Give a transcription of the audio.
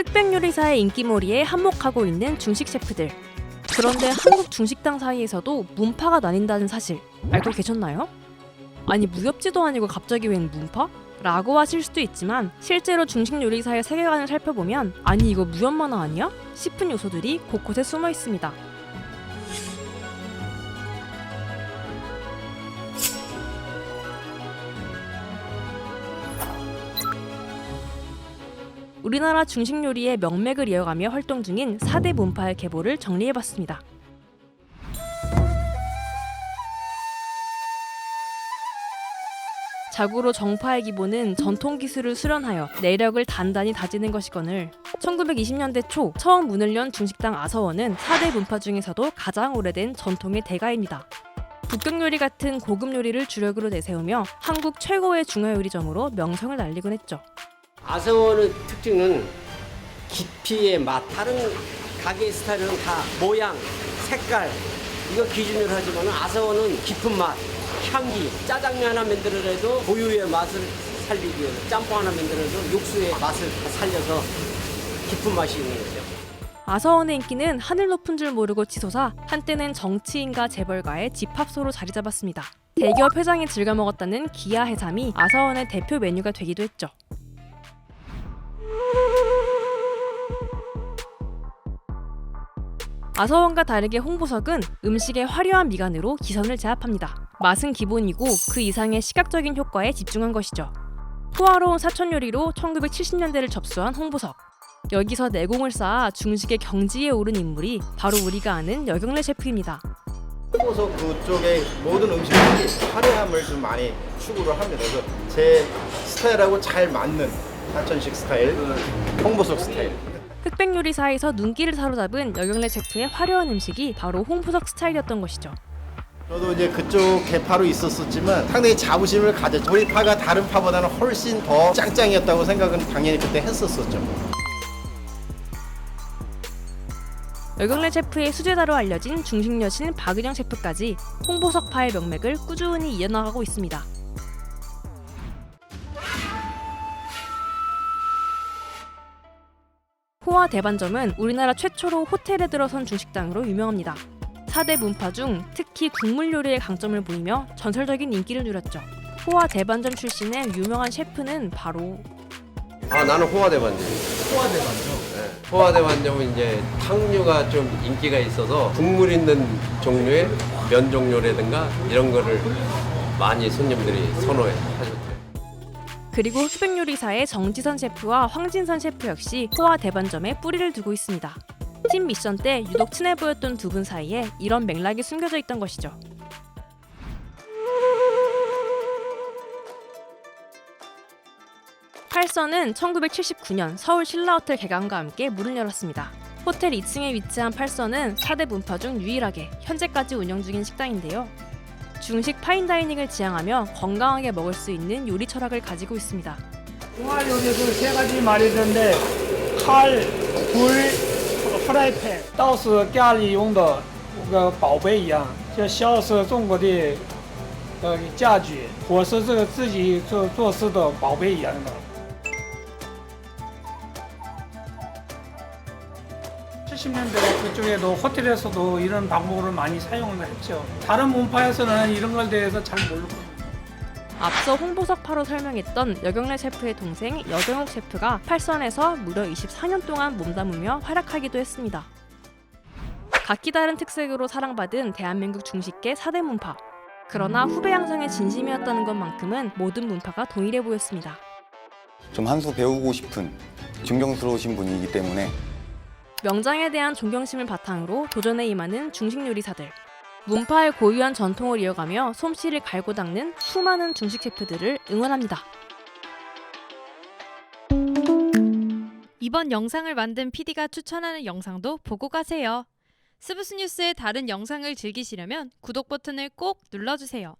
흑백 요리사의 인기몰이에 한몫하고 있는 중식 셰프들. 그런데 한국 중식당 사이에서도 문파가 나뉜다는 사실 알고 계셨나요? 아니 무협지도 아니고 갑자기 웬 문파? 라고 하실 수도 있지만 실제로 중식 요리사의 세계관을 살펴보면 아니 이거 무협 만화 아니야? 싶은 요소들이 곳곳에 숨어 있습니다. 우리나라 중식 요리의 명맥을 이어가며 활동 중인 4대 문파의 계보를 정리해봤습니다. 자고로 정파의 기본은 전통 기술을 수련하여 내력을 단단히 다지는 것이거늘 1920년대 초 처음 문을 연 중식당 아서원은 4대 문파 중에서도 가장 오래된 전통의 대가입니다. 북경 요리 같은 고급 요리를 주력으로 내세우며 한국 최고의 중화요리점으로 명성을 날리곤 했죠. 아서원의 특징은 깊이의 맛, 다른 가게 스타일은 다 모양, 색깔 이거 기준으로 하지만 아서원은 깊은 맛, 향기, 짜장면 하나 만들어도 고유의 맛을 살리기 위해서 짬뽕 하나 만들어도 육수의 맛을 살려서 깊은 맛이 있는 거죠. 아서원의 인기는 하늘 높은 줄 모르고 치솟아 한때는 정치인과 재벌가의 집합소로 자리 잡았습니다. 대기업 회장이 즐겨 먹었다는 기아 해삼이 아서원의 대표 메뉴가 되기도 했죠. 아서원과 다르게 홍보석은 음식의 화려한 미간으로 기선을 제압합니다. 맛은 기본이고 그 이상의 시각적인 효과에 집중한 것이죠. 호화로운 사천 요리로 1970년대를 접수한 홍보석. 여기서 내공을 쌓아 중식의 경지에 오른 인물이 바로 우리가 아는 여경래 셰프입니다. 홍보석 그쪽의 모든 음식들이 화려함을 좀 많이 추구를 합니다. 그래서 제 스타일하고 잘 맞는 사천식 스타일, 홍보석 스타일. 흑백 요리사에서 눈길을 사로잡은 여경래 셰프의 화려한 음식이 바로 홍보석 스타일이었던 것이죠. 저도 이제 그쪽 계파로 있었었지만 상당히 자부심을 가졌죠. 우리 파가 다른 파보다는 훨씬 더 짱짱이었다고 생각은 당연히 그때 했었었죠. 여경래 셰프의 수제자로 알려진 중식 여신 박은영 셰프까지 홍보석파의 명맥을 꾸준히 이어나가고 있습니다. 호화 대반점은 우리나라 최초로 호텔에 들어선 중식당으로 유명합니다. 4대 문파 중 특히 국물 요리의 강점을 보이며 전설적인 인기를 누렸죠. 호화 대반점 출신의 유명한 셰프는 바로 나는 호화대반점. 네. 호화대반점은 이제 탕류가 좀 인기가 있어서 국물 있는 종류의 면 종류라든가 이런 거를 많이 손님들이 선호해 하셨대요. 그리고 흑백 요리사의 정지선 셰프와 황진선 셰프 역시 호화 대반점에 뿌리를 두고 있습니다. 팀 미션 때 유독 친해 보였던 두 분 사이에 이런 맥락이 숨겨져 있던 것이죠. 팔선은 1979년 서울 신라호텔 개관과 함께 문을 열었습니다. 호텔 2층에 위치한 팔선은 4대 문파 중 유일하게 현재까지 운영 중인 식당인데요. 중식 파인다이닝을 지향하며 건강하게 먹을 수 있는 요리 철학을 가지고 있습니다. 중화 요리에서 세 가지 말이 있는데 칼, 불, 프라이팬, 都是家里用的宝贝一样，就像是中国的家具，或是这个自己做事的宝贝一样的。 70년대 그쪽에도 호텔에서도 이런 방법을 많이 사용을 했죠. 다른 문파에서는 이런 걸 대해서 잘 모르고. 앞서 홍보석파로 설명했던 여경래 셰프의 동생 여경욱 셰프가 팔선에서 무려 24년 동안 몸담으며 활약하기도 했습니다. 각기 다른 특색으로 사랑받은 대한민국 중식계 4대 문파. 그러나 후배 양성의 진심이었다는 것만큼은 모든 문파가 동일해 보였습니다. 좀 한 수 배우고 싶은 존경스러우신 분이기 때문에 명장에 대한 존경심을 바탕으로 도전에 임하는 중식 요리사들. 문파의 고유한 전통을 이어가며 솜씨를 갈고 닦는 수많은 중식 셰프들을 응원합니다. 이번 영상을 만든 PD가 추천하는 영상도 보고 가세요. 스브스 뉴스의 다른 영상을 즐기시려면 구독 버튼을 꼭 눌러주세요.